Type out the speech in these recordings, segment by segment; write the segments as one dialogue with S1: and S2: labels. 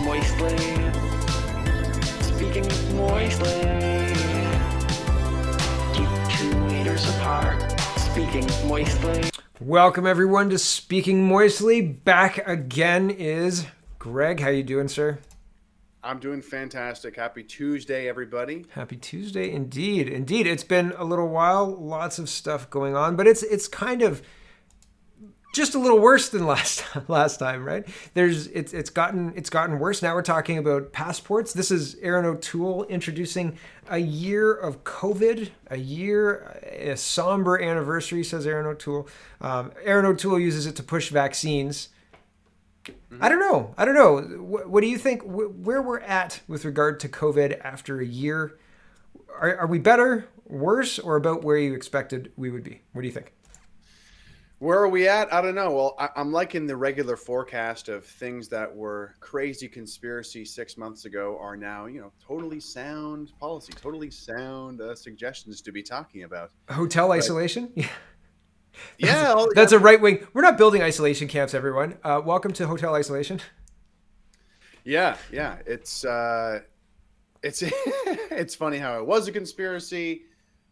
S1: moistly. Speaking moistly. Keep 2 meters apart. Speaking moistly.
S2: Welcome everyone to Speaking Moistly. Back again is Greg. How you doing, sir?
S3: I'm doing fantastic. Happy Tuesday, everybody.
S2: Happy Tuesday, indeed. Indeed, it's been a little while. Lots of stuff going on, but it's kind of just a little worse than last time, right? It's gotten worse. Now we're talking about passports. This is Aaron O'Toole introducing a year of COVID, a somber anniversary, says Aaron O'Toole. Aaron O'Toole uses it to push vaccines. I don't know. What do you think? Where we're at with regard to COVID after a year? Are we better, worse, or about where you expected we would be? What do you think?
S3: Where are we at? I don't know. Well, I'm liking the regular forecast of things that were crazy conspiracy 6 months ago are now, totally sound policy, totally sound suggestions to be talking about.
S2: Hotel isolation? Yeah.
S3: Yeah.
S2: That's a right wing. We're not building isolation camps, everyone. Welcome to hotel isolation.
S3: Yeah. It's it's funny how it was a conspiracy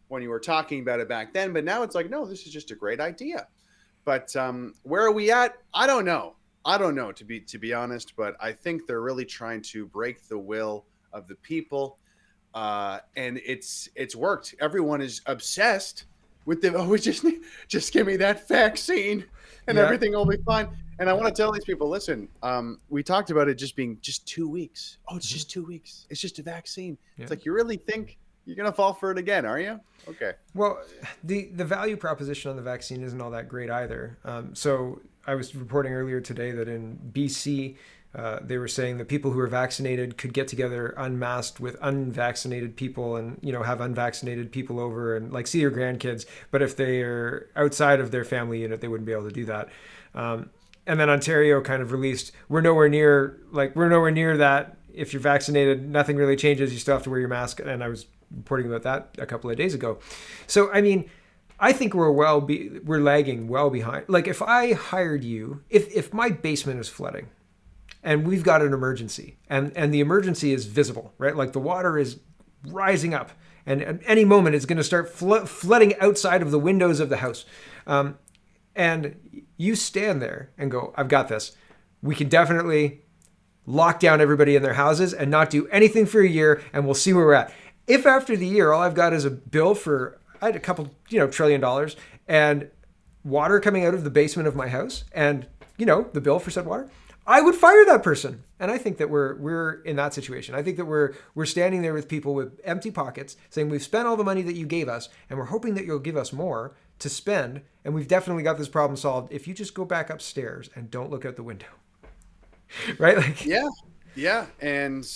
S3: when you were talking about it back then, but now it's like, no, this is just a great idea. But where are we at? I don't know. To be honest, but I think they're really trying to break the will of the people, and it's worked. Everyone is obsessed with the just give me that vaccine and everything will be fine. And I want to tell these people, listen, we talked about it just being just 2 weeks. Oh, it's just 2 weeks. It's just a vaccine. Yeah. It's like, you really think you're going to fall for it again, are you? Okay.
S2: Well, the value proposition on the vaccine isn't all that great either. So I was reporting earlier today that in BC, they were saying that people who are vaccinated could get together unmasked with unvaccinated people and, have unvaccinated people over and like see your grandkids. But if they are outside of their family unit, they wouldn't be able to do that. And then Ontario kind of released, we're nowhere near that. If you're vaccinated, nothing really changes. You still have to wear your mask. And I was reporting about that a couple of days ago. So, I mean, I think we're lagging well behind. Like if I hired you, if my basement is flooding and we've got an emergency and the emergency is visible, right? Like the water is rising up and at any moment it's going to start flooding outside of the windows of the house. And you stand there and go, I've got this. We can definitely lock down everybody in their houses and not do anything for a year and we'll see where we're at. If after the year, all I've got is a bill for, I had a couple, $1 trillion and water coming out of the basement of my house and, the bill for said water, I would fire that person. And I think that we're in that situation. I think that we're standing there with people with empty pockets saying we've spent all the money that you gave us and we're hoping that you'll give us more to spend. And we've definitely got this problem solved if you just go back upstairs and don't look out the window. Right? Like,
S3: yeah. And,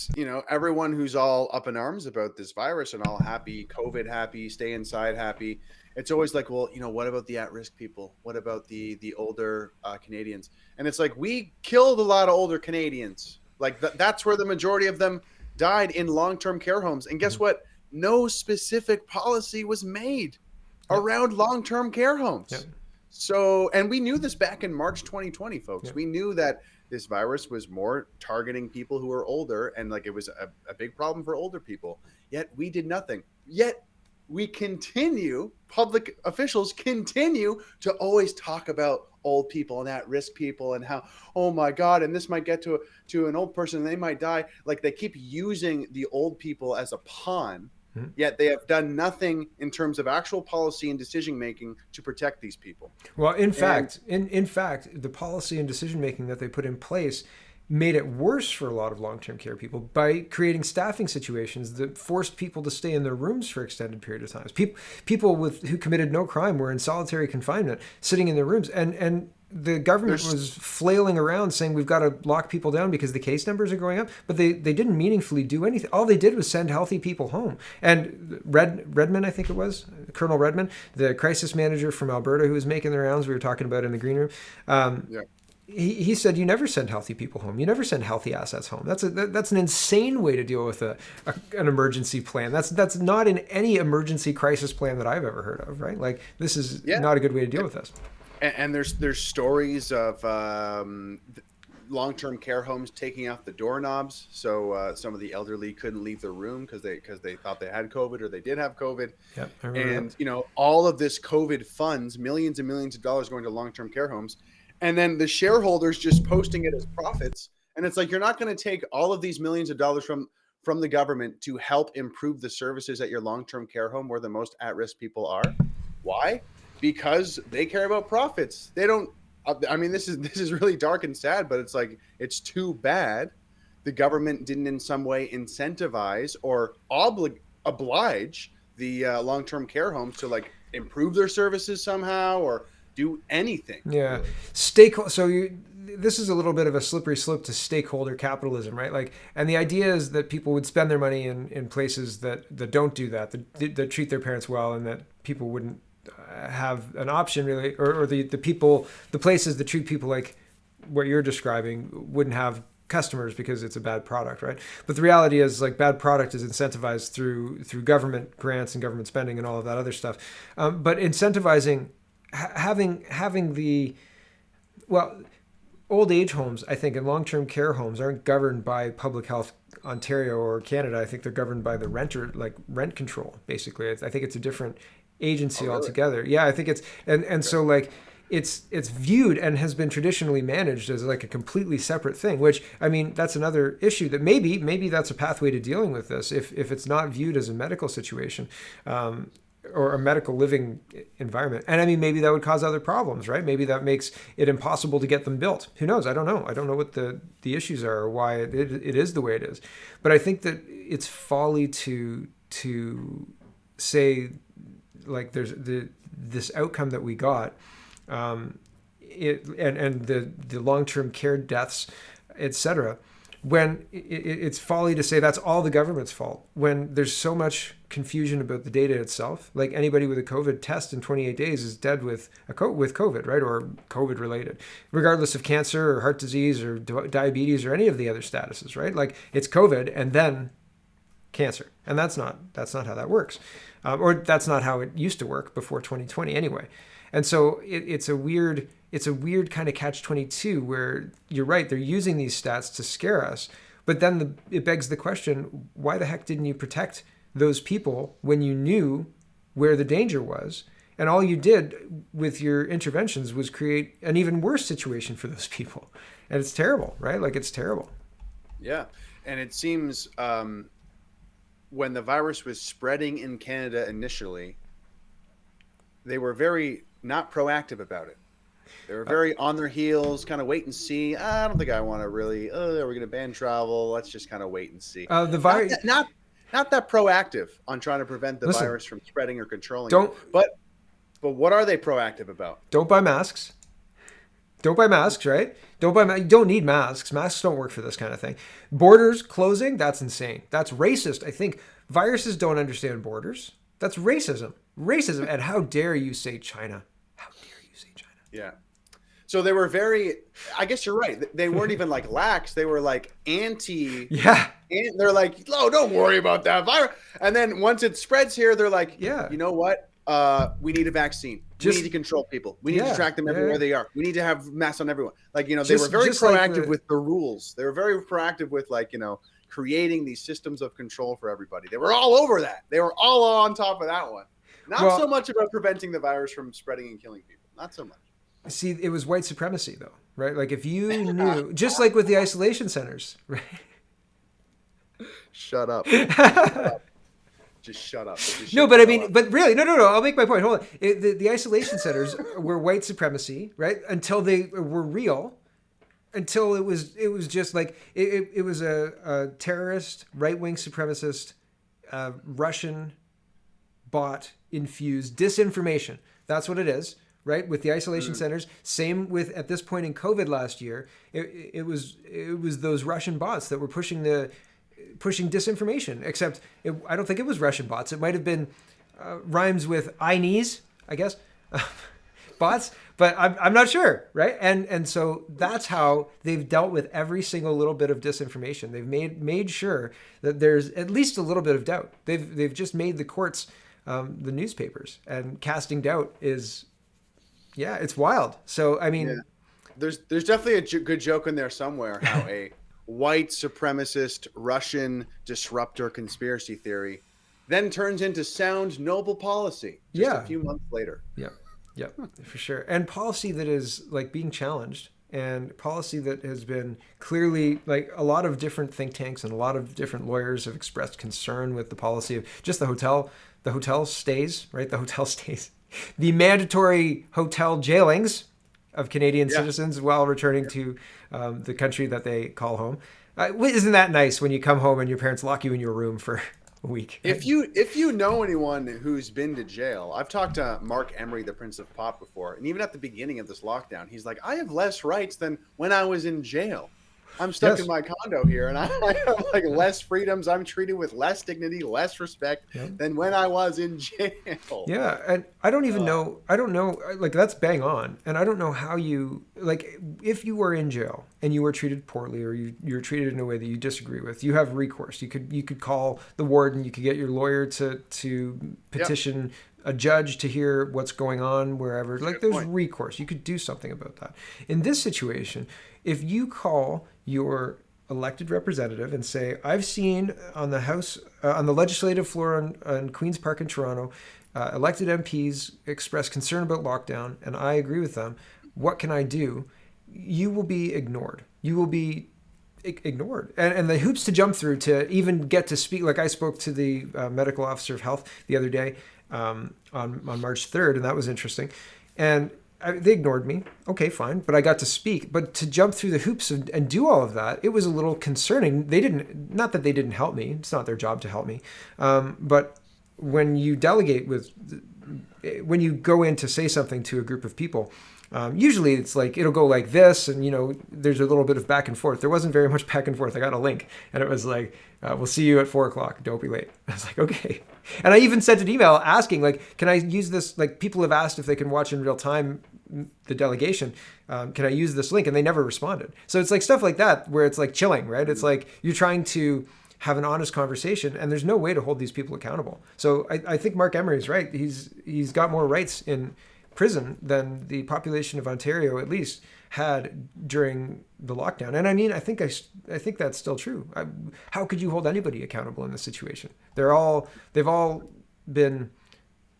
S3: everyone who's all up in arms about this virus and all happy, COVID happy, stay inside happy. It's always like, well, what about the at-risk people? What about the older Canadians? And it's like, we killed a lot of older Canadians. Like that's where the majority of them died in long-term care homes. And guess what? No specific policy was made around long-term care homes. Yep. So, and we knew this back in March 2020, folks. Yep. We knew that this virus was more targeting people who are older and like it was a big problem for older people. Yet we did nothing. Yet public officials continue to always talk about old people and at-risk people and how, oh my God, and this might get to an old person and they might die. Like they keep using the old people as a pawn. Yet they have done nothing in terms of actual policy and decision making to protect these people.
S2: Well, in fact, the policy and decision making that they put in place made it worse for a lot of long-term care people by creating staffing situations that forced people to stay in their rooms for extended period of time. People who committed no crime were in solitary confinement, sitting in their rooms, and the government was flailing around saying we've got to lock people down because the case numbers are going up, but they didn't meaningfully do anything. All they did was send healthy people home. And Redmond, I think it was, Colonel Redmond, the crisis manager from Alberta who was making the rounds we were talking about in the green room, he said, you never send healthy people home. You never send healthy assets home. That's an insane way to deal with an emergency plan. That's not in any emergency crisis plan that I've ever heard of, right? Like this is not a good way to deal with this.
S3: And there's stories of long-term care homes taking out the doorknobs, so some of the elderly couldn't leave their room because they thought they had COVID or they did have COVID.
S2: Yep, I remember
S3: And
S2: that.
S3: all of this COVID funds, millions and millions of dollars going to long-term care homes, and then the shareholders just posting it as profits. And it's like, you're not going to take all of these millions of dollars from the government to help improve the services at your long-term care home where the most at-risk people are. Why? Because they care about profits. They don't. I mean, this is really dark and sad, but it's like, it's too bad the government didn't in some way incentivize or oblige the long-term care homes to like improve their services somehow or do anything.
S2: Yeah,
S3: Really.
S2: this is a little bit of a slippery slope to stakeholder capitalism, right? Like, and the idea is that people would spend their money in places that don't do that treat their parents well, and that people wouldn't have an option really, or the places that treat people like what you're describing wouldn't have customers because it's a bad product, right? But the reality is, like, bad product is incentivized through government grants and government spending and all of that other stuff. But incentivizing having the, well, old age homes, I think, and long-term care homes aren't governed by Public Health Ontario or Canada. I think they're governed by the rent control, basically. I think it's a different agency altogether. Yeah, I think it's, and so, like, it's viewed and has been traditionally managed as like a completely separate thing, which, I mean, that's another issue that maybe that's a pathway to dealing with this if it's not viewed as a medical situation. Or a medical living environment. And I mean, maybe that would cause other problems, right? Maybe that makes it impossible to get them built. Who knows? I don't know. I don't know what the issues are or why it is the way it is. But I think that it's folly to say, like, there's this outcome that we got, and the long-term care deaths, etc., when it's folly to say that's all the government's fault, when there's so much confusion about the data itself. Like, anybody with a COVID test in 28 days is dead with COVID, right? Or COVID related, regardless of cancer or heart disease or diabetes or any of the other statuses, right? Like, it's COVID and then cancer. And that's not how that works. Or that's not how it used to work before 2020 anyway. And so it's a weird kind of catch-22 where you're right, they're using these stats to scare us. But then it begs the question, why the heck didn't you protect those people when you knew where the danger was? And all you did with your interventions was create an even worse situation for those people. And it's terrible, right? Like, it's terrible.
S3: Yeah. And it seems when the virus was spreading in Canada initially, they were very not proactive about it. They were very on their heels, kind of wait and see. I don't think I want to really, are we going to ban travel? Let's just kind of wait and see.
S2: The virus,
S3: not that proactive on trying to prevent the virus from spreading or controlling it. But what are they proactive about?
S2: Don't buy masks. Don't buy masks, right? You don't need masks. Masks don't work for this kind of thing. Borders closing, that's insane. That's racist. I think viruses don't understand borders. That's racism. Racism. And how dare you say China? How dare you say China?
S3: Yeah. So they were very, I guess you're right. They weren't even like lax. They were like anti.
S2: Yeah.
S3: And they're like, oh, don't worry about that virus. And then once it spreads here, they're like,
S2: yeah,
S3: you know what? We need a vaccine. We need to control people. We need to track them everywhere they are. We need to have masks on everyone. Like, they were very proactive with the rules. They were very proactive with, like, creating these systems of control for everybody. They were all over that. They were all on top of that one. Not so much about preventing the virus from spreading and killing people. Not so much.
S2: See, it was white supremacy, though, right? Like, if you knew, just like with the isolation centers, right?
S3: Shut up. Shut up. Just shut up.
S2: No, but I mean, but really, no. I'll make my point. Hold on. The isolation centers were white supremacy, right? Until they were real. Until it was just like it was a terrorist, right-wing supremacist, Russian bot infused disinformation. That's what it is, right? With the isolation centers. Same with, at this point in COVID last year, it was those Russian bots that were pushing disinformation. Except I don't think it was Russian bots. It might have been rhymes with Chinese, I guess, bots. But I'm not sure, right? And so that's how they've dealt with every single little bit of disinformation. They've made sure that there's at least a little bit of doubt. They've just made the courts the newspapers, and casting doubt is, it's wild. So I mean,
S3: there's definitely a good joke in there somewhere how a white supremacist Russian disruptor conspiracy theory then turns into sound noble policy just a
S2: Yeah.
S3: few months later.
S2: Yep. Yep. For sure. And policy that is like being challenged, and policy that has been clearly, like, a lot of different think tanks and a lot of different lawyers have expressed concern with the policy of just the hotel stays, right? The hotel stays, the mandatory hotel jailings of Canadian
S3: Yeah.
S2: citizens while returning to the country that they call home. Isn't that nice when you come home and your parents lock you in your room for a week?
S3: If you know anyone who's been to jail, I've talked to Mark Emery, the Prince of Pop, before, and even at the beginning of this lockdown, he's like, I have less rights than when I was in jail. I'm stuck
S2: Yes.
S3: in my condo here, and I have like less freedoms. I'm treated with less dignity, less respect
S2: Yep.
S3: than when I was in jail.
S2: Yeah, and I don't even know. I don't know. Like, that's bang on, and I don't know how you, like, if you were in jail and you were treated poorly, or you're treated in a way that you disagree with, you have recourse. You could call the warden. You could get your lawyer to petition a judge to hear what's going on wherever. Like, there's recourse. You could do something about that. In this situation, if you call your elected representative and say, I've seen on the legislative floor on Queen's Park in Toronto, elected MPs express concern about lockdown, and I agree with them. What can I do? You will be ignored. You will be ignored. And the hoops to jump through to even get to speak. Like, I spoke to the medical officer of health the other day on March 3rd, and that was interesting. And they ignored me. Okay, fine. But I got to speak. But to jump through the hoops and do all of that, it was a little concerning. Not that they didn't help me. It's not their job to help me. But when you delegate when you go in to say something to a group of people, usually it's like, it'll go like this, and, there's a little bit of back and forth. There wasn't very much back and forth. I got a link, and it was like, we'll see you at 4:00. Don't be late. I was like, okay. And I even sent an email asking, like, can I use this? Like, people have asked if they can watch in real time the delegation. Can I use this link? And they never responded. So it's like stuff like that where it's like chilling, right? It's like you're trying to have an honest conversation, and there's no way to hold these people accountable. So I think Mark Emery is right. He's got more rights in prison than the population of Ontario at least had during the lockdown. And I mean, I think that's still true. How could you hold anybody accountable in this situation? They've all been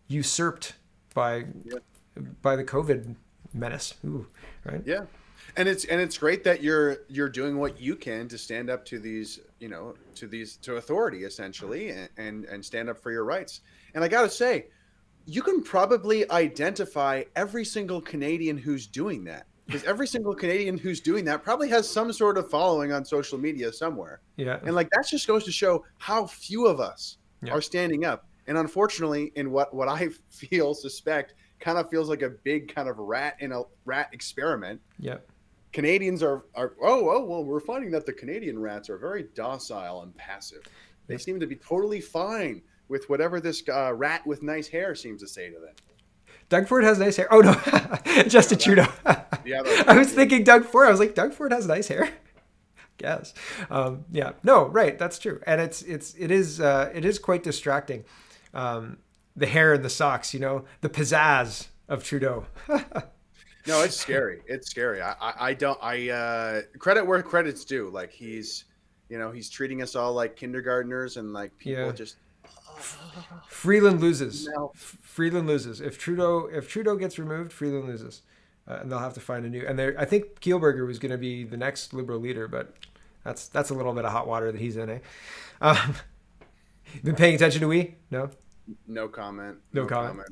S2: usurped by the COVID menace. Ooh, right?
S3: Yeah. And it's great that you're doing what you can to stand up to these, to authority essentially, and stand up for your rights. And I got to say, you can probably identify every single Canadian who's doing that, because every single Canadian who's doing that probably has some sort of following on social media somewhere.
S2: Yeah.
S3: And like, that just goes to show how few of us are standing up. And unfortunately, in what I suspect kind of feels like a big kind of rat experiment.
S2: Yeah.
S3: Canadians are well, we're finding that the Canadian rats are very docile and passive. They seem to be totally fine with whatever this rat with nice hair seems to say to them.
S2: Doug Ford has nice hair. Oh no, Justin Trudeau. I was thinking Doug Ford. I was like, Doug Ford has nice hair. Guess. Yeah. No. Right. That's true. And it is quite distracting. The hair and the socks. The pizzazz of Trudeau.
S3: No, it's scary. It's scary. I credit where credit's due. Like, he's treating us all like kindergartners, and like people just.
S2: Freeland loses. Freeland loses. If Trudeau gets removed, Freeland loses, and they'll have to find a new. And I think Kielburger was going to be the next Liberal leader, but that's a little bit of hot water that he's in. Been paying attention to we? No.
S3: No comment.
S2: No comment.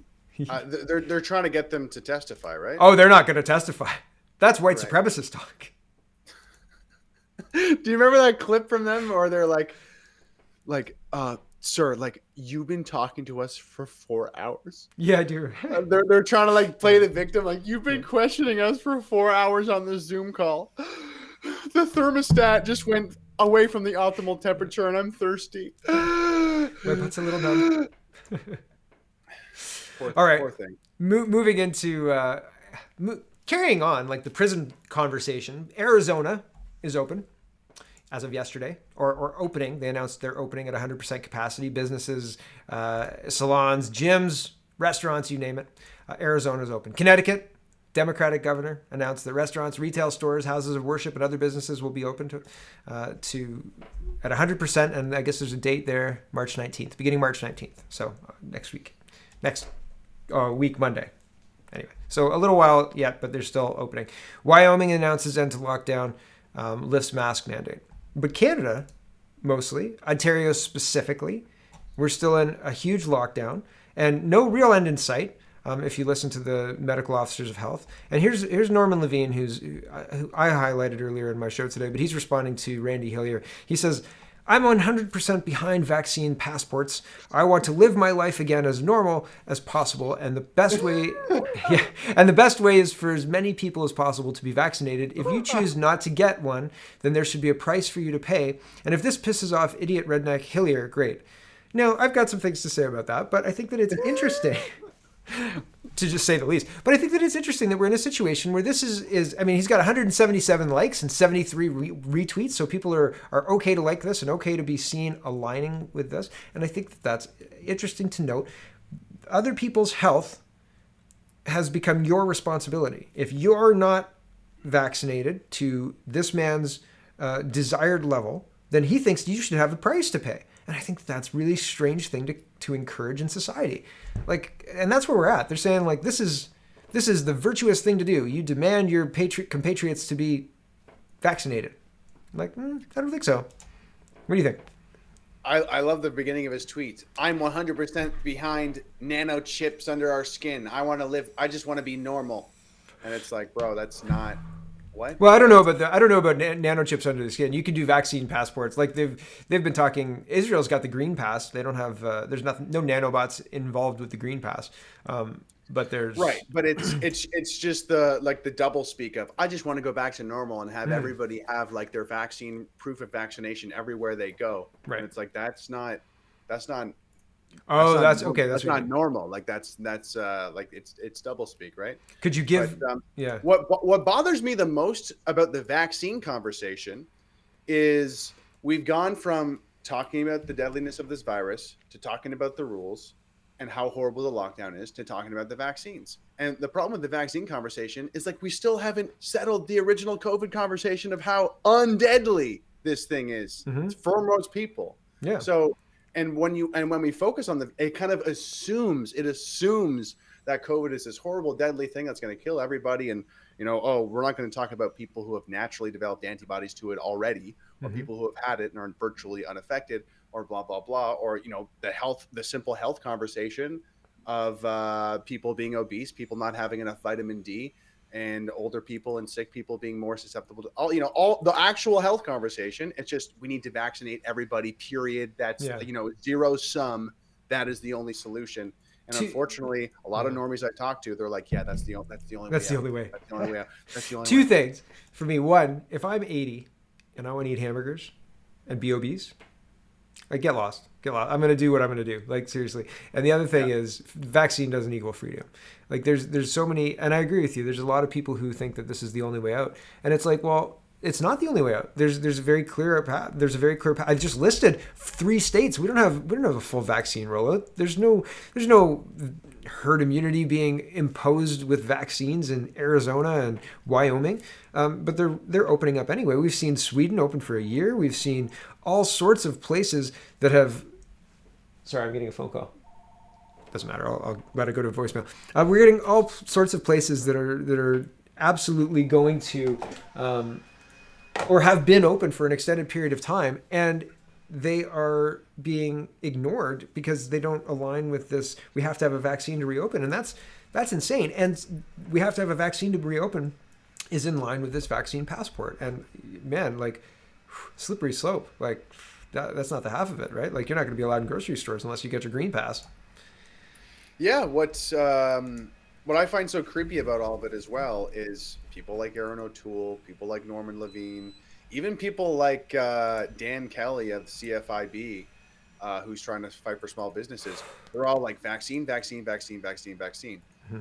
S3: They're trying to get them to testify, right?
S2: Oh, they're not going to testify. That's white supremacist talk.
S3: Do you remember that clip from them, or they're like, sir, like, you've been talking to us for 4 hours?
S2: Yeah, I do.
S3: They're trying to like play the victim, like, you've been questioning us for 4 hours on this Zoom call. The thermostat just went away from the optimal temperature, and I'm thirsty.
S2: My butt's a little numb. All right.
S3: Poor thing.
S2: Moving into carrying on, like, the prison conversation. Arizona is open as of yesterday, or opening. They announced they're opening at 100% capacity. Businesses, salons, gyms, restaurants, you name it. Arizona's open. Connecticut, Democratic governor announced that restaurants, retail stores, houses of worship, and other businesses will be open to at 100%. And I guess there's a date there, March 19th, beginning March 19th. So next week, next week, Monday. Anyway, so a little while yet, but they're still opening. Wyoming announces end to lockdown, lifts mask mandate. But Canada, mostly, Ontario specifically, we're still in a huge lockdown and no real end in sight. If you listen to the medical officers of health. And here's Norman Levine, who I highlighted earlier in my show today, but he's responding to Randy Hillier. He says, I'm 100% behind vaccine passports. I want to live my life again as normal as possible. And the best way is for as many people as possible to be vaccinated. If you choose not to get one, then there should be a price for you to pay. And if this pisses off idiot redneck Hillier, great. Now, I've got some things to say about that, but I think that it's interesting. To just say the least. But I think that it's interesting that we're in a situation where this is I mean, he's got 177 likes and 73 retweets, so people are okay to like this and okay to be seen aligning with this. And I think that that's interesting to note. Other people's health has become your responsibility. If you're not vaccinated to this man's desired level, then he thinks you should have a price to pay. And I think that's a really strange thing to encourage in society. Like, and that's where we're at. They're saying like, this is the virtuous thing to do. You demand your compatriots to be vaccinated. I'm like, I don't think so. What do you think?
S3: I love the beginning of his tweet. I'm 100% behind nano chips under our skin. I just want to be normal. And it's like, bro, that's not what?
S2: Well, I don't know about nanochips under the skin. You can do vaccine passports. Like they've been talking. Israel's got the green pass. They don't have. There's no nanobots involved with the green pass. But there's
S3: right. But it's just the double speak of I just want to go back to normal and have everybody have like their vaccine proof of vaccination everywhere they go.
S2: Right.
S3: And it's like that's not.
S2: Oh, that's okay.
S3: That's not normal. Like that's like it's double speak, right?
S2: Could you give?
S3: But,
S2: yeah.
S3: What bothers me the most about the vaccine conversation is we've gone from talking about the deadliness of this virus to talking about the rules and how horrible the lockdown is to talking about the vaccines. And the problem with the vaccine conversation is like we still haven't settled the original COVID conversation of how undeadly this thing is for most people.
S2: Yeah.
S3: So. And when we focus on it kind of assumes that COVID is this horrible, deadly thing that's going to kill everybody. And, we're not going to talk about people who have naturally developed antibodies to it already, or people who have had it and are virtually unaffected, or blah, blah, blah. Or, the simple health conversation of people being obese, people not having enough vitamin D, and older people and sick people being more susceptible to all the actual health conversation. It's just, we need to vaccinate everybody, period. That's, zero sum. That is the only solution. And unfortunately, a lot of normies I talk to, they're like, yeah, that's the only way. That's the only way. That's the only
S2: Two
S3: way.
S2: things for me. One, if I'm 80 and I want to eat hamburgers and be obese, like get lost. I'm going to do what I'm going to do. Like seriously. And the other thing is vaccine doesn't equal freedom. Like there's so many, and I agree with you. There's a lot of people who think that this is the only way out. And it's like, well, it's not the only way out. There's a very clear path. There's a very clear path. I just listed 3 states. We don't have a full vaccine rollout. There's no herd immunity being imposed with vaccines in Arizona and Wyoming. But they're opening up anyway. We've seen Sweden open for a year. We've seen all sorts of places that have. Sorry, I'm getting a phone call. Doesn't matter. I'll let it go to voicemail. We're getting all sorts of places that are absolutely going to. Or have been open for an extended period of time, and they are being ignored because they don't align with this. We have to have a vaccine to reopen, and that's insane. And we have to have a vaccine to reopen is in line with this vaccine passport. And man, like slippery slope. Like that's not the half of it, right? Like you're not going to be allowed in grocery stores unless you get your green pass.
S3: Yeah. What I find so creepy about all of it as well is people like Aaron O'Toole, people like Norman Levine, even people like Dan Kelly of CFIB, who's trying to fight for small businesses. They're all like vaccine. And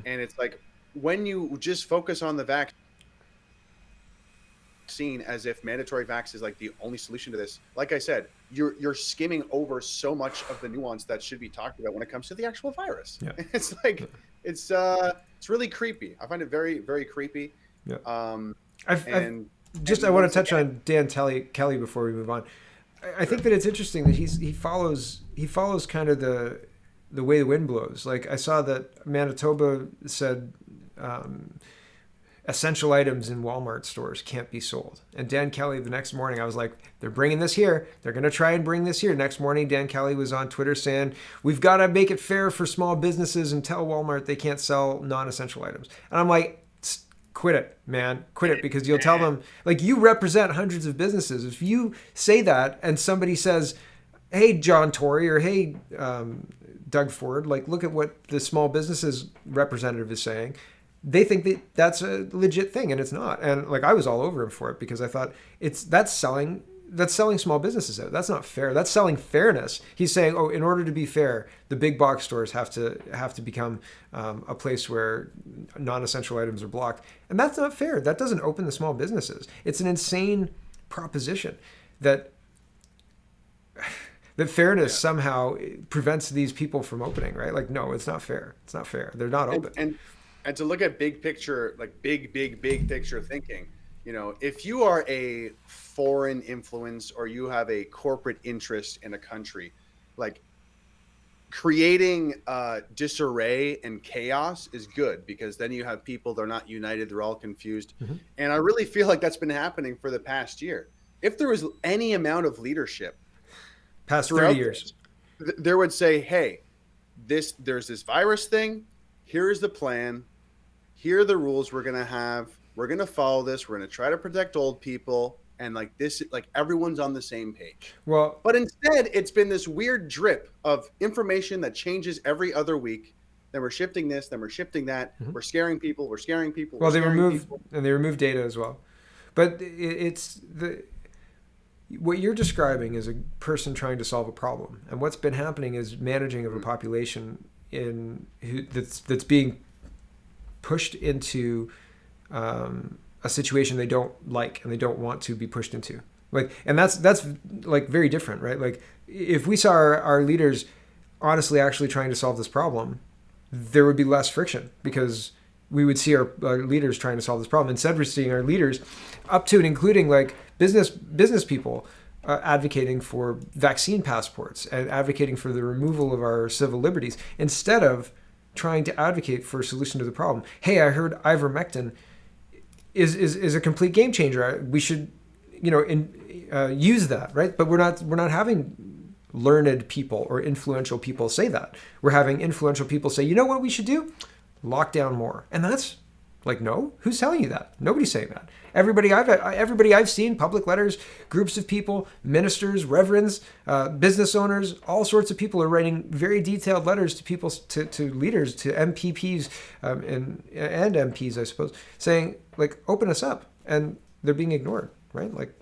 S3: it's like when you just focus on the vaccine as if mandatory vax is like the only solution to this, like I said, you're skimming over so much of the nuance that should be talked about when it comes to the actual virus.
S2: Yeah.
S3: It's like It's really creepy. I find it very, very creepy.
S2: Yeah.
S3: And
S2: I want
S3: once
S2: to touch
S3: again,
S2: on Dan Kelly before we move on. I think that it's interesting that he follows kind of the way the wind blows. Like I saw that Manitoba said essential items in Walmart stores can't be sold. And Dan Kelly, the next morning, I was like, they're bringing this here. They're going to try and bring this here. Next morning, Dan Kelly was on Twitter saying, we've got to make it fair for small businesses and tell Walmart they can't sell non-essential items. And I'm like, quit it, man. Quit it, because you'll tell them, like, you represent hundreds of businesses. If you say that and somebody says, hey, John Tory, or hey, Doug Ford, like, look at what the small businesses representative is saying, they think that that's a legit thing, and it's not. And like, I was all over him for it, because I thought that's selling small businesses out. That's not fair. That's selling fairness. He's saying, oh, in order to be fair, the big box stores have to become a place where non-essential items are blocked, and that's not fair. That doesn't open the small businesses. It's an insane proposition that fairness somehow prevents these people from opening, right? Like, no, it's not fair. It's not fair. They're not open.
S3: And to look at big picture, like big picture thinking, if you are a foreign influence or you have a corporate interest in a country, like, creating disarray and chaos is good, because then you have people, they're not united, they're all confused.
S2: Mm-hmm.
S3: And I really feel like that's been happening for the past year. If there was any amount of leadership
S2: Past 30 years,
S3: there would say, hey, there's this virus thing. Here's the plan. Here are the rules we're going to have. We're going to follow this. We're going to try to protect old people. And like this, like, everyone's on the same page.
S2: Well,
S3: but instead, it's been this weird drip of information that changes every other week. Then we're shifting this, then we're shifting that. Mm-hmm. We're scaring people.
S2: Well, they remove data as well. But it's what you're describing is a person trying to solve a problem. And what's been happening is managing of a population that's being pushed into a situation they don't like and they don't want to be pushed into. Like, and that's like very different, right? Like, if we saw our leaders honestly actually trying to solve this problem, there would be less friction, because we would see our leaders trying to solve this problem. Instead, we're seeing our leaders up to and including like business people advocating for vaccine passports and advocating for the removal of our civil liberties, instead of trying to advocate for a solution to the problem. Hey, I heard ivermectin is a complete game changer. We should, use that, right? But we're not having learned people or influential people say that. We're having influential people say, you know what we should do? Lock down more. And that's like, no, who's telling you that? Nobody's saying that. Everybody I've seen, public letters, groups of people, ministers, reverends, business owners, all sorts of people are writing very detailed letters to people, to leaders, to MPPs and MPs, I suppose, saying, like, open us up, and they're being ignored, right? Like,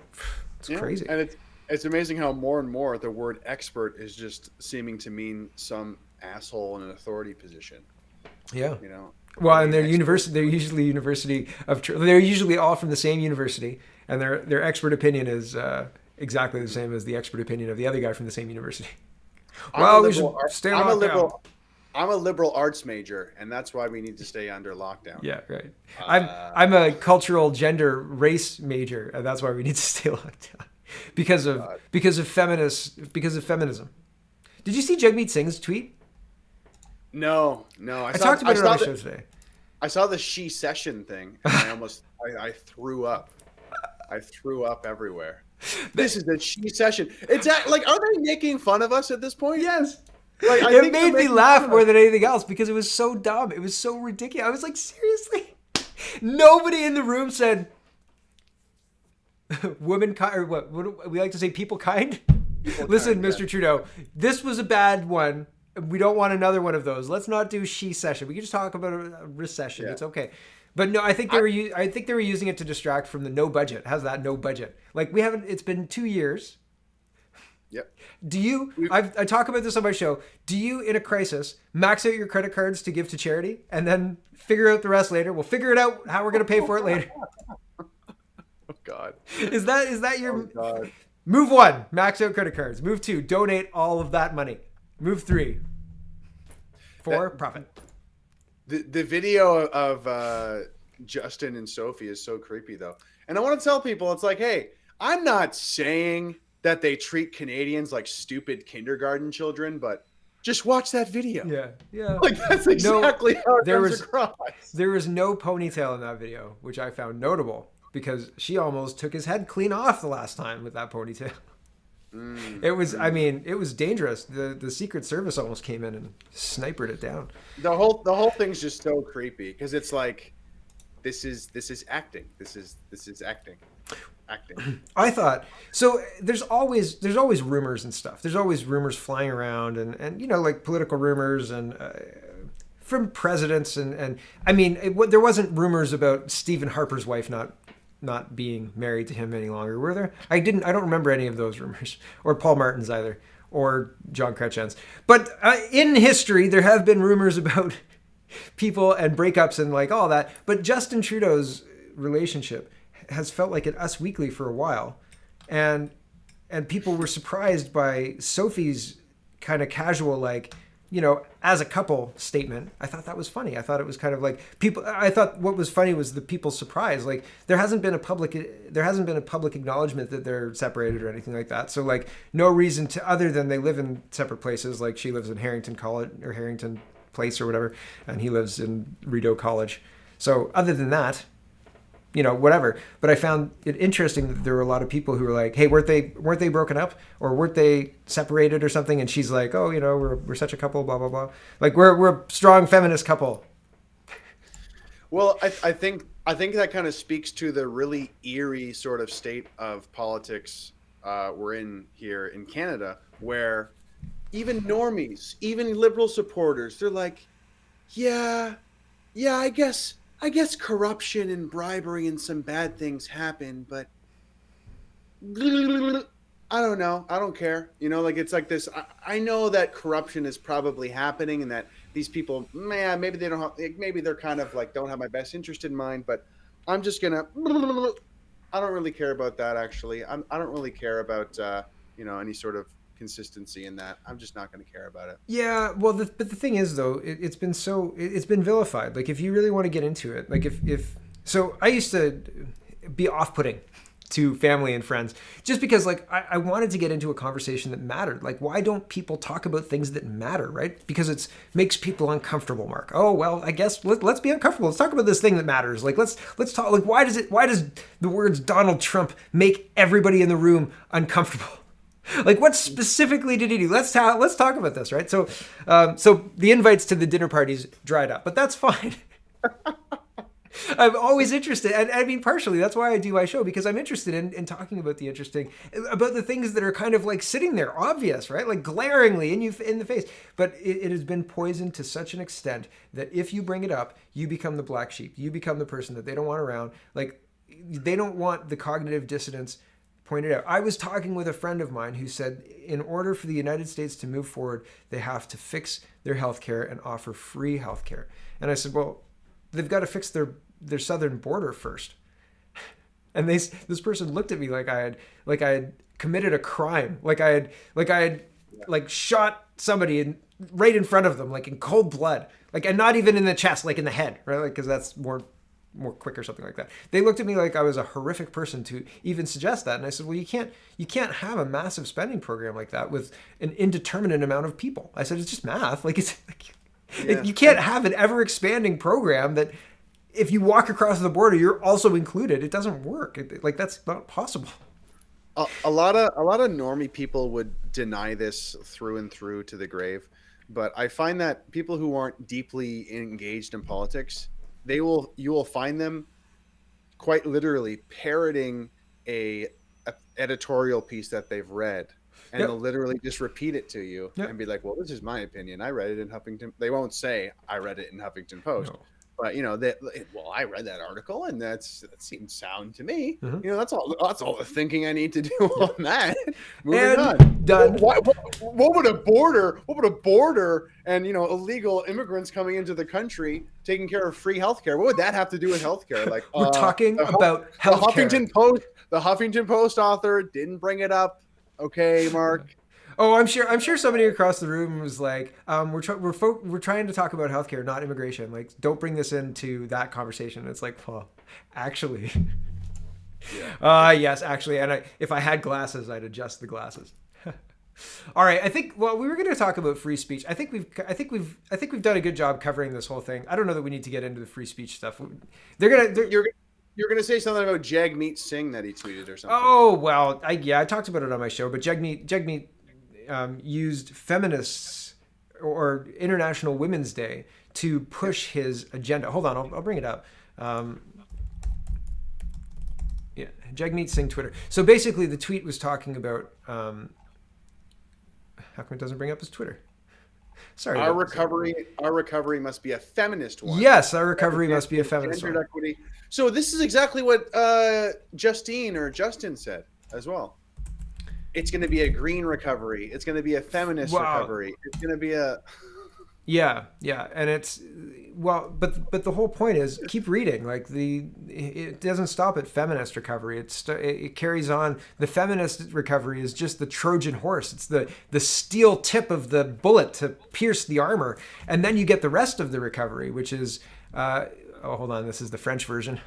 S2: it's crazy.
S3: And it's amazing how more and more the word expert is just seeming to mean some asshole in an authority position.
S2: Yeah. Well, and they're usually all from the same university, and their expert opinion is exactly the same as the expert opinion of the other guy from the same university. Well, we should stay locked down.
S3: I'm a liberal arts major, and that's why we need to stay under lockdown.
S2: Yeah, right. I'm a cultural gender race major, and that's why we need to stay locked down because of feminism. Did you see Jagmeet Singh's tweet?
S3: No.
S2: I talked about it on the show today.
S3: I saw the she session thing, and I threw up. I threw up everywhere. This is the she session. It's like, are they making fun of us at this point?
S2: Yes.
S3: Like,
S2: it made me laugh more than anything else, because it was so dumb. It was so ridiculous. I was like, seriously? Nobody in the room said woman kind, or what we like to say, people kind. Listen, Mr. Trudeau, this was a bad one. We don't want another one of those. Let's not do she session. We can just talk about a recession. Yeah. It's okay. But no, I think they were using it to distract from the no budget. How's that, no budget? Like, it's been 2 years.
S3: Yep.
S2: I talk about this on my show. Do you, in a crisis, max out your credit cards to give to charity and then figure out the rest later? We'll figure it out how we're going to pay for it later.
S3: Oh God.
S2: Is that your move 1, max out credit cards. Move 2, donate all of that money. Move 3, for profit.
S3: The video of Justin and Sophie is so creepy though. And I want to tell people, it's like, hey, I'm not saying that they treat Canadians like stupid kindergarten children, but just watch that video.
S2: Yeah.
S3: Like that's exactly how it comes across.
S2: There was no ponytail in that video, which I found notable because she almost took his head clean off the last time with that ponytail. It was, I mean, it was dangerous. The Secret Service almost came in and sniped it down.
S3: The whole thing's just so creepy because it's like, this is acting. This is acting.
S2: I thought so. There's always rumors and stuff. There's always rumors flying around, and you know, like political rumors and from presidents and I mean, there wasn't rumors about Stephen Harper's wife not being married to him any longer, were there? I don't remember any of those rumors, or Paul Martin's either, or John Chrétien's. But in history, there have been rumors about people and breakups and like all that. But Justin Trudeau's relationship has felt like an Us Weekly for a while, and people were surprised by Sophie's kind of casual, like, you know, as a couple statement. I thought that was funny. I thought it was kind of like people. I thought what was funny was the people's surprise. Like there hasn't been a public acknowledgement that they're separated or anything like that. So like no reason to, other than they live in separate places. Like she lives in Harrington College or Harrington Place or whatever, and he lives in Rideau College. So other than that, you know, whatever. But I found it interesting that there were a lot of people who were like, "Hey, weren't they broken up, or weren't they separated or something?" And she's like, "Oh, you know, we're such a couple, blah blah blah. Like we're a strong feminist couple."
S3: Well, I think that kind of speaks to the really eerie sort of state of politics we're in here in Canada, where even normies, even liberal supporters, they're like, yeah, I guess corruption and bribery and some bad things happen, but I don't know. I don't care. You know, like it's like this. I know that corruption is probably happening and that these people, man, maybe they don't have, maybe they're kind of like don't have my best interest in mind, but I'm just going to, I don't really care about that actually. I don't really care about, you know, any sort of consistency in that. I'm just not going to care about it.
S2: Yeah, well, but the thing is, though, it's been vilified. Like, if you really want to get into it, like, if so, I used to be off-putting to family and friends just because, like, I wanted to get into a conversation that mattered. Like, why don't people talk about things that matter, right? Because it makes people uncomfortable, Mark. Oh, well, I guess let's be uncomfortable. Let's talk about this thing that matters. Like, let's talk. Like, why does the words Donald Trump make everybody in the room uncomfortable? Like, what specifically did he do? Let's talk about this, right? So, so the invites to the dinner parties dried up, but that's fine. I'm always interested, and I mean, partially that's why I do my show, because I'm interested in talking about the things that are kind of like sitting there, obvious, right? Like glaringly in the face. But it has been poisoned to such an extent that if you bring it up, you become the black sheep. You become the person that they don't want around. Like, they don't want the cognitive dissonance pointed out. I was talking with a friend of mine who said in order for the United States to move forward, they have to fix their healthcare and offer free healthcare. And I said, well, they've got to fix their southern border first. And this person looked at me like I had committed a crime, like I had shot somebody right in front of them, like in cold blood, like, and not even in the chest, like in the head, right? Like, because that's more quick or something like that. They looked at me like I was a horrific person to even suggest that. And I said, well, you can't have a massive spending program like that with an indeterminate amount of people. I said, it's just math. Like, it's like, you can't have an ever expanding program that if you walk across the border, you're also included. It doesn't work. Like, that's not possible.
S3: A lot of normie people would deny this through and through to the grave. But I find that people who aren't deeply engaged in politics, you will find them quite literally parroting a editorial piece that they've read, and they'll literally just repeat it to you and be like, well, this is my opinion. I read it in Huffington. They won't say I read it in Huffington Post. No. But you know well, I read that article and that seemed sound to me. Mm-hmm. You know, that's all the thinking I need to do on that. Moving on.
S2: Done.
S3: What would a border and, you know, illegal immigrants coming into the country taking care of free healthcare? What would that have to do with healthcare? Like,
S2: we're talking about healthcare.
S3: The Huffington Post author didn't bring it up. Okay, Mark.
S2: Oh, I'm sure somebody across the room was like, we're trying to talk about healthcare, not immigration. Like, don't bring this into that conversation. It's like, well, actually, yes, actually, and if I had glasses, I'd adjust the glasses. All right, I think. Well, we were going to talk about free speech. I think we've done a good job covering this whole thing. I don't know that we need to get into the free speech stuff.
S3: You're gonna say something about Jagmeet Singh that he tweeted or something.
S2: Oh well, I talked about it on my show, but Jagmeet used feminists or International Women's Day to push his agenda. Hold on, I'll bring it up. Yeah, Jagmeet Singh Twitter. So basically, the tweet was talking about. How come it doesn't bring up his Twitter? Sorry.
S3: Our recovery must be a feminist one.
S2: Yes, our recovery must be a feminist one.
S3: Equity. So this is exactly what Justin said as well. It's going to be a green recovery. It's going to be a feminist recovery. It's going to be a
S2: Yeah, and it's but the whole point is keep reading. Like it doesn't stop at feminist recovery. It carries on. The feminist recovery is just the Trojan horse. It's the steel tip of the bullet to pierce the armor, and then you get the rest of the recovery, which is hold on, this is the French version.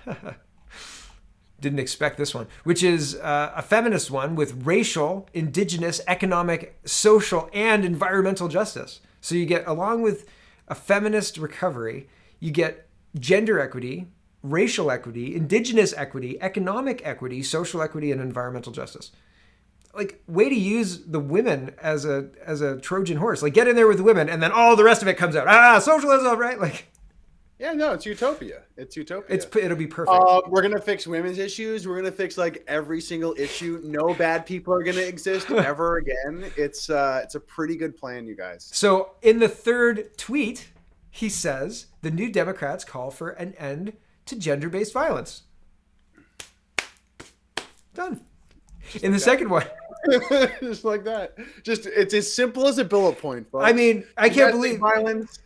S2: Didn't expect this one, which is a feminist one with racial, indigenous, economic, social, and environmental justice. So you get, along with a feminist recovery, you get gender equity, racial equity, indigenous equity, economic equity, social equity, and environmental justice. Like, way to use the women as a Trojan horse. Like, get in there with the women, and then all the rest of it comes out. Socialism, right? Like,
S3: yeah, no, it's utopia. It's utopia.
S2: It'll be perfect.
S3: We're gonna fix women's issues. We're gonna fix like every single issue. No bad people are gonna exist ever again. It's a pretty good plan, you guys.
S2: So in the third tweet, he says the New Democrats call for an end to gender-based violence. Done. In the second one,
S3: just like that. Just it's as simple as a bullet point, folks.
S2: I mean, I can't believe
S3: violence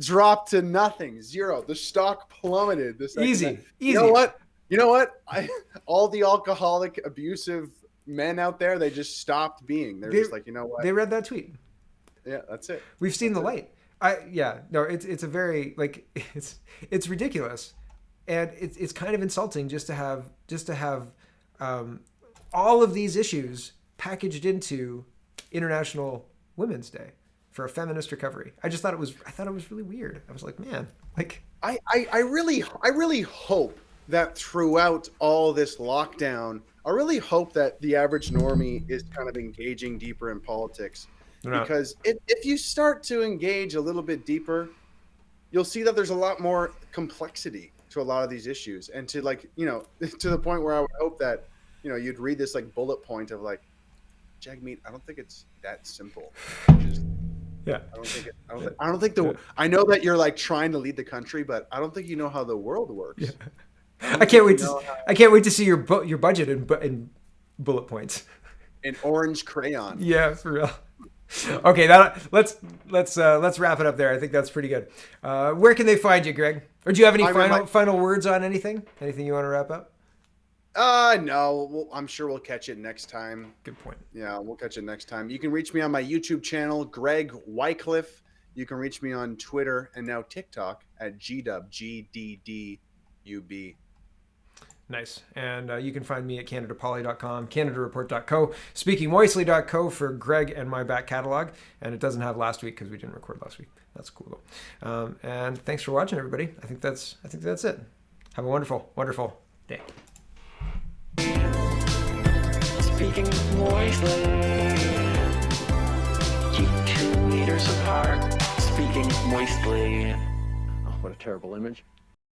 S3: dropped to nothing, zero. The stock plummeted.
S2: Easy.
S3: You know what? All the alcoholic, abusive men out there, they just stopped being. They're just like, you know what?
S2: They read that tweet.
S3: Yeah, that's it.
S2: We've seen the light. It's a very it's ridiculous, and it's kind of insulting just to have all of these issues packaged into International Women's Day for a feminist recovery. I thought it was really weird. I was like, man, like
S3: I really hope that throughout all this lockdown, I really hope that the average normie is kind of engaging deeper in politics. Because if you start to engage a little bit deeper, you'll see that there's a lot more complexity to a lot of these issues, and to to the point where I would hope that you'd read this like bullet point of like, Jagmeet, I don't think it's that simple.
S2: Yeah.
S3: I don't think I know that you're like trying to lead the country, but I don't think you know how the world works.
S2: Yeah. I can't wait to see your budget in bullet points.
S3: In orange crayon.
S2: Yeah, for real. Okay, let's wrap it up there. I think that's pretty good. Where can they find you, Greg? Or do you have any final words on anything? Anything you want to wrap up?
S3: No. I'm sure we'll catch it next time.
S2: Good point.
S3: Yeah, we'll catch it next time. You can reach me on my YouTube channel, Greg Wycliffe. You can reach me on Twitter and now TikTok at GDUB, GDDUB.
S2: Nice. And you can find me at CanadaPoly.com, CanadaReport.co, SpeakingMoistly.co for Greg and my back catalog. And it doesn't have last week because we didn't record last week. That's cool though. And thanks for watching, everybody. I think that's it. Have a wonderful, wonderful day.
S1: Speaking moistly, keep 2 meters apart. Speaking moistly.
S4: Oh, what a terrible image.